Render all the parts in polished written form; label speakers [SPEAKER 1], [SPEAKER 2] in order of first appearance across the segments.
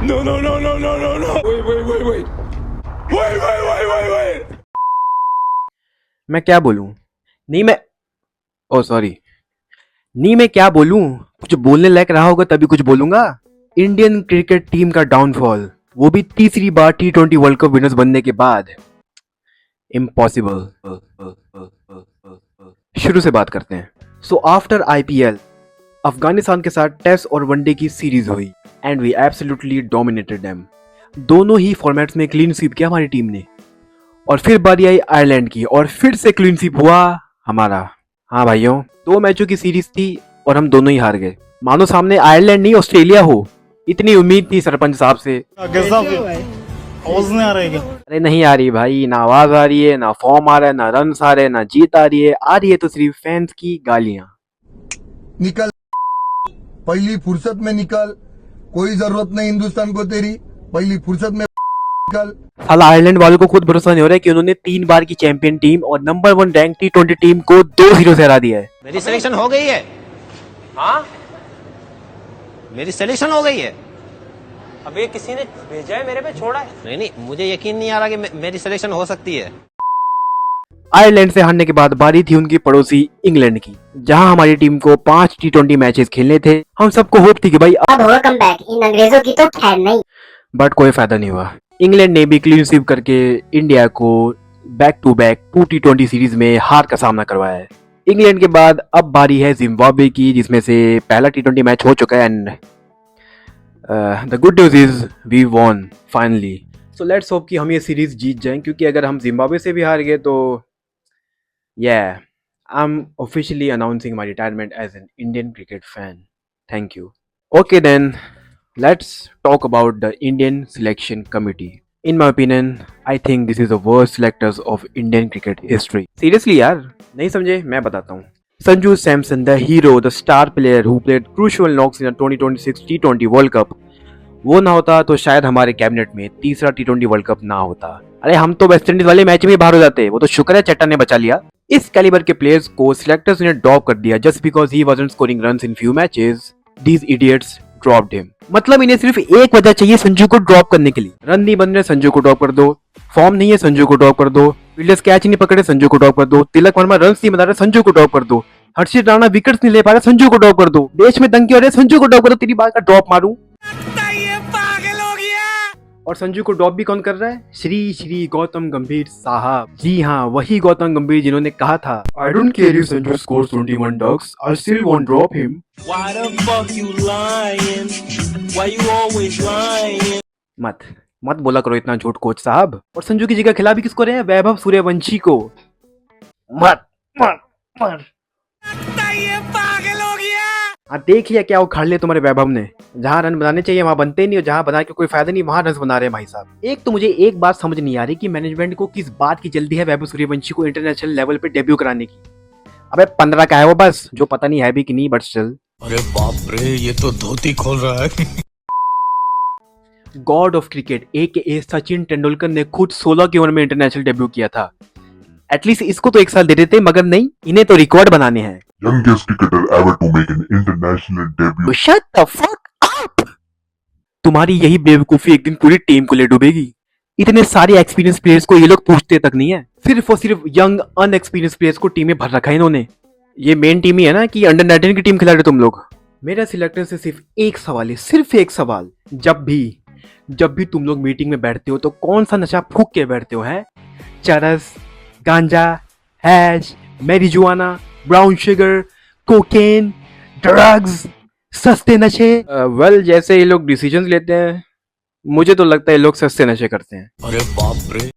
[SPEAKER 1] No, no, no, no, no, no, no. Wait. Wait.
[SPEAKER 2] मैं क्या बोलूं? नहीं मैं ओ सॉरी नहीं मैं क्या बोलूं? कुछ बोलने लायक रहा होगा तभी कुछ बोलूंगा। इंडियन क्रिकेट टीम का डाउनफॉल, वो भी तीसरी बार T20 वर्ल्ड कप विनर्स बनने के बाद। इम्पॉसिबल। शुरू से बात करते हैं। सो आफ्टर IPL अफगानिस्तान के साथ टेस्ट और वनडे की सीरीज हुई and we absolutely dominated them. दोनों ही फॉर्मेट्स में क्लीन स्वीप किया हमारी टीम ने, और फिर बारी आई आयरलैंड की और फिर से क्लीन स्वीप हुआ हमारा। हाँ भाइयों, 2 मैचों की सीरीज थी और हम दोनों ही हार गए। मानो सामने आयरलैंड नहीं ऑस्ट्रेलिया हो, इतनी उम्मीद थी सरपंच साहब से।
[SPEAKER 3] आवाज नहीं आ रही क्या?
[SPEAKER 2] अरे नहीं आ रही भाई, ना आवाज आ रही है, ना फॉर्म आ रहा है, ना रन आ रहे हैं, ना जीत आ रही है तो सिर्फ फैंस की गालियां।
[SPEAKER 4] निकल, पहली फुर्सत में निकल, कोई जरूरत नहीं हिंदुस्तान को तेरी, पहली फुर्सत में निकल।
[SPEAKER 2] साला आयरलैंड वालों को खुद भरोसा नहीं हो रहा है कि उन्होंने 3 बार की चैंपियन टीम और नंबर 1 रैंक T20 टीम को 2-0 से हरा दिया है।
[SPEAKER 5] मेरी सिलेक्शन हो गई है। हाँ, मेरी सिलेक्शन हो गई है। अब ये किसी ने भेजा है, मेरे पे छोड़ा है? नहीं, मुझे यकीन नहीं आ रहा कि मेरी सिलेक्शन हो सकती है।
[SPEAKER 2] आयरलैंड से हारने के बाद बारी थी उनकी पड़ोसी इंग्लैंड की, जहां हमारी टीम को 5 T20 मैचेस खेलने थे। हम सबको होप थी कि भाई
[SPEAKER 6] अब होगा कमबैक, इन अंग्रेजों की तो खैर नहीं।
[SPEAKER 2] बट कोई फायदा नहीं हुआ। इंग्लैंड ने भी क्लीन स्वीप करके इंडिया को back to back 2 T20 series में हार का सामना करवाया है। इंग्लैंड के बाद अब बारी है जिम्बाब्वे की, जिसमें से पहला T20 मैच हो चुका है and the good news is we won finally. So let's hope कि हम ये सीरीज जीत जाएं, क्योंकि अगर हम जिम्बाब्वे से भी हार गए तो I am officially announcing my retirement as an Indian cricket fan. Thank you. Okay then, let's talk about the Indian selection committee. In my opinion, I think this is the worst selectors of Indian cricket history. Seriously यार, नहीं समझे? मैं बताता हूँ। Sanju Samson, the hero, the star player who played crucial knocks in the 2026 T20 World Cup, वो ना होता तो शायद हमारे कैबिनेट में तीसरा T20 वर्ल्ड कप ना होता। अरे हम तो वेस्ट इंडीज वाले मैच में बाहर हो जाते, वो तो शुक्र है चट्टा ने बचा लिया। इस कैलिबर के प्लेयर्स को सिलेक्टर्स ने ड्रॉप कर दिया just because he wasn't scoring runs in few matches. These idiots dropped him. मतलब इन्हें सिर्फ एक वजह चाहिए संजू को ड्रॉप करने के लिए। रन नहीं बन रहे, संजू को ड्रॉप कर दो। फॉर्म नहीं है, संजू को ड्रॉप कर दो। फील्डर्स कैच नहीं पकड़े, संजू को ड्रॉप कर दो। तिलक वर्मा रन नहीं बना रहे, संजू को ड्रॉप कर दो। हर्षित राणा विकेट्स नहीं ले पा रहे, संजू को ड्रॉप कर दो। देश में दंगे हो रहे, संजू को ड्रॉप कर दो। तेरी बात का ड्रॉप मारूं। और संजू को ड्रॉप भी कौन कर रहा है? श्री श्री गौतम गंभीर साहब। जी हाँ, वही गौतम गंभीर जिन्होंने कहा था I don't care if Sanju scores 21 ducks, I still won't drop him.
[SPEAKER 1] Why the fuck you lying? Why you always lying?
[SPEAKER 2] मत बोला करो इतना झूठ कोच साहब। और संजू की जगह खिला भी किसको रहे हैं? वैभव सूर्यवंशी को। मत हाँ, देख लिया क्या उखाड़ लिया तुम्हारे वैभव ने। जहाँ रन बनाने चाहिए वहां बनते नहीं, और जहाँ बना के कोई फायदा नहीं वहां रन बना रहे हैं भाई साहब। एक तो मुझे एक बात समझ नहीं आ रही कि मैनेजमेंट को किस बात की जल्दी है वैभव सूर्यवंशी को इंटरनेशनल लेवल पे डेब्यू कराने की। अबे 15 का है वो बस, जो पता नहीं है भी कि नहीं, बट स्टिल।
[SPEAKER 1] अरे बाप रे, ये तो धोती खोल रहा है।
[SPEAKER 2] God of cricket AKA Sachin Tendulkar ने खुद 16 की उम्र में इंटरनेशनल डेब्यू किया था। एटलीस्ट इसको तो 1 साल दे देते, मगर नहीं, इन्हें तो रिकॉर्ड बनाने हैं।
[SPEAKER 4] Youngest cricketer ever to make an international debut.
[SPEAKER 2] Shut the fuck up! तुम्हारी यही बेवकूफी एक दिन पूरी टीम को ले डूबेगी। इतने सारे एक्सपीरियंस प्लेयर्स को ये लोग पूछते तक नहीं है, सिर्फ और सिर्फ यंग अनएक्सपीरियंस प्लेयर्स को टीम में भर रखा है इन्होंने। ये मेन टीम ही है ना कि अंडर 19 की टीम खिला रहे तुम लोग। मेरा सिलेक्टर से सिर्फ एक सवाल है, सिर्फ एक सवाल। जब भी तुम लोग मीटिंग में बैठते हो तो कौन सा नशा फूक के बैठते हो? है चरस, गांजा, hash, marijuana, brown sugar, cocaine, drugs, सस्ते नशे। वेल जैसे ये लोग डिसीजंस लेते हैं, मुझे तो लगता है ये लोग सस्ते नशे करते हैं।
[SPEAKER 1] अरे बाप रे।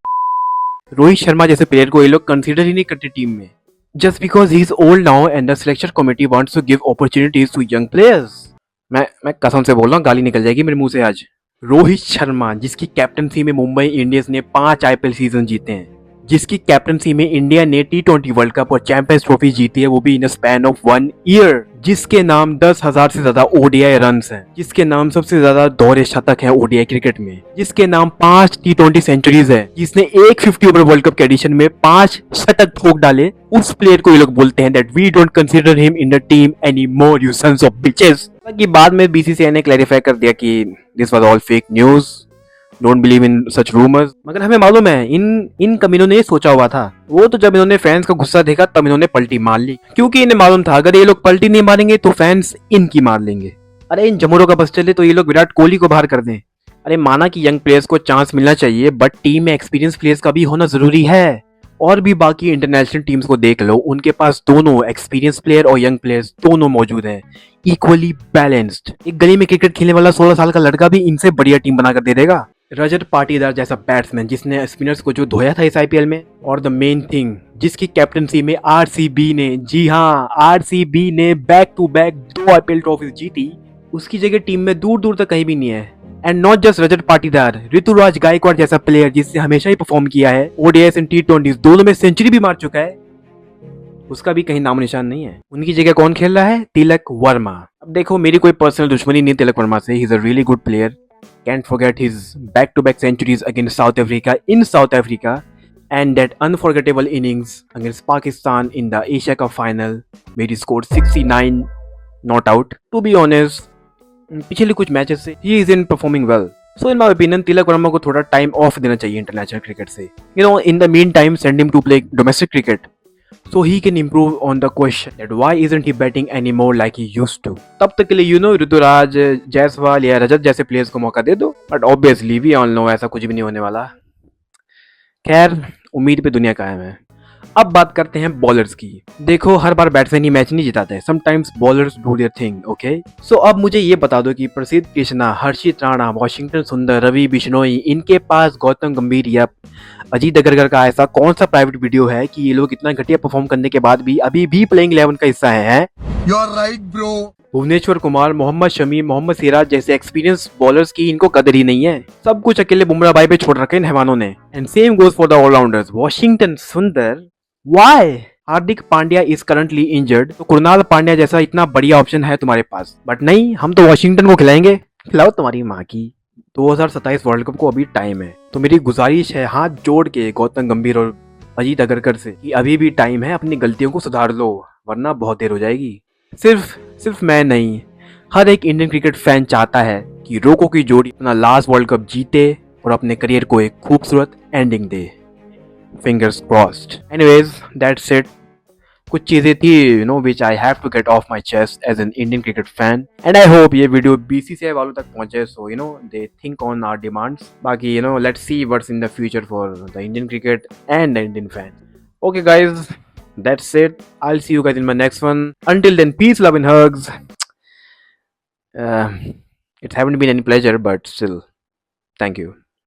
[SPEAKER 2] रोहित शर्मा जैसे प्लेयर को ये लोग कंसीडर ही नहीं करते टीम में, just because he is old now and the selection committee wants to give opportunities to young players. मैं कसम से बोल रहा हूँ, गाली निकल जाएगी मेरे मुंह से आज। रोहित शर्मा जिसकी कैप्टनसी में मुंबई इंडियंस ने 5 IPL सीजन जीते हैं, जिसकी कैप्टनसी में इंडिया ने T20 वर्ल्ड कप और चैंपियंस ट्रॉफी जीती है, वो भी इन स्पैन ऑफ 1 ईयर। जिसके नाम 10,000 से ज्यादा ओडीआई रन्स हैं, जिसके नाम सबसे ज्यादा दोहरे शतक हैं ओडीआई क्रिकेट में, जिसके नाम 5 T20 सेंचुरीज है, जिसने एक 50 ओवर वर्ल्ड कप के एडिशन में 5 शतक ठोक डाले, उस प्लेयर को ये लोग बोलते हैं that we don't consider him in the team any more, you sons of bitches. हालांकि बाद में बीसीसीआई ने क्लैरिफाई कर दिया कि this was all fake news, don't believe in such rumours. मगर हमें मालूम है इन कमीनों ने सोचा हुआ था। वो तो जब इन्होंने फैंस का गुस्सा देखा तब इन्होंने पलटी मार ली, क्योंकि इन्हें मालूम था अगर ये लोग पलटी नहीं मारेंगे तो फैंस इनकी मार लेंगे। अरे इन जमुरों का बस चले तो ये लोग विराट कोहली को बाहर कर दें। अरे माना कि यंग प्लेयर्स को चांस मिलना चाहिए, बट टीम में एक्सपीरियंस प्लेयर्स का भी होना जरूरी है। और भी बाकी इंटरनेशनल टीम्स को देख लो, उनके पास दोनों एक्सपीरियंस प्लेयर और यंग प्लेयर्स दोनों मौजूद हैं, इक्वली बैलेंस्ड। एक गली में क्रिकेट खेलने वाला 16 साल का लड़का भी इनसे बढ़िया टीम बनाकर दे देगा। रजत पाटीदार जैसा बैट्समैन जिसने स्पिनर्स को जो धोया था इस आईपीएल में, और द मेन थिंग जिसकी कैप्टनसी में आरसीबी ने, जी हाँ आरसीबी ने back to back 2 IPL trophies जीती, उसकी जगह टीम में दूर दूर तक कहीं भी नहीं है। And not just Rajat Patidar, Rituraj Gaekwad जैसा प्लेयर जिससे हमेशा ही परफॉर्म किया है, ओडीआईस एंड T20 दोनों में सेंचुरी भी मार चुका है, उसका भी कहीं नामो निशान नहीं है। उनकी जगह कौन खेल रहा है? तिलक वर्मा। अब देखो मेरी कोई पर्सनल दुश्मनी नहीं तिलक वर्मा से, he is a really good player. Can't forget his back-to-back centuries against South Africa in South Africa and that unforgettable innings against Pakistan in the Asia Cup final where he scored 69 not out. To be honest, पिछले कुछ matches से he isn't performing well. So in my opinion, Tilak Varma को थोड़ा time of देना चाहिए international cricket से. You know, in the meantime, send him to play domestic cricket. So he can improve on the question that why isn't he batting anymore like he used to. तब तक के लिए you know Rituraj, Jaiswal या रजत जैसे players को मौका दे दो, but obviously we all know ऐसा कुछ भी नहीं होने वाला। खैर उम्मीद पे दुनिया कायम है। अब बात करते हैं बॉलर्स की। देखो हर बार बैट्समैन ही मैच नहीं जिताते, sometimes bowlers do their thing, okay. So अब मुझे ये बता दो कि प्रसिद्ध कृष्णा, हर्षित राणा, वॉशिंगटन सुंदर, रवि बिश्नोई, इनके पास गौतम गंभीर या अजीत अग्रकर का ऐसा कौन सा प्राइवेट वीडियो है कि ये लोग इतना घटिया परफॉर्म करने के बाद भी अभी भी प्लेइंग 11 का हिस्सा है?
[SPEAKER 4] You are right bro.
[SPEAKER 2] Bhuvneshwar Kumar, Mohammed Shami, Mohammed Siraj जैसे एक्सपीरियंस बॉलर्स की इनको कदर ही नहीं है। सब कुछ अकेले बुमराह भाई पे छोड़ रखे इन हैवानों ने। And same goes for the allrounders. Washington Sundar, why? Hardik Pandya is currently injured, तो कुणाल पांड्या जैसा इतना बढ़िया ऑप्शन है तुम्हारे पास, बट नहीं, हम तो वॉशिंगटन को खिलाएंगे। खिलाओ तुम्हारी माँ की। 2027 वर्ल्ड कप को अभी टाइम है, तो मेरी गुजारिश है हाथ जोड़ के गौतम गंभीर और अजीत अग्रकर से कि अभी भी टाइम है, अपनी गलतियों को सुधार लो, वरना बहुत देर हो जाएगी। सिर्फ मैं नहीं, हर एक इंडियन क्रिकेट फैन चाहता है कि रोको की जोड़ी अपना लास्ट वर्ल्ड कप जीते और अपने करियर को एक खूबसूरत एंडिंग दे। Fingers crossed. Anyways that's it. कुछ चीजें थी you know which I have to get off my chest as an Indian cricket fan, and I hope ये वीडियो बीसीसीआई वालों तक पहुंचे, so you know they think on our demands. बाकी you know let's see what's in the future for the Indian cricket and the Indian fan. Okay guys, that's it. I'll see you guys in my next one. Until then, peace, love and hugs. It haven't been any pleasure, but still, thank you.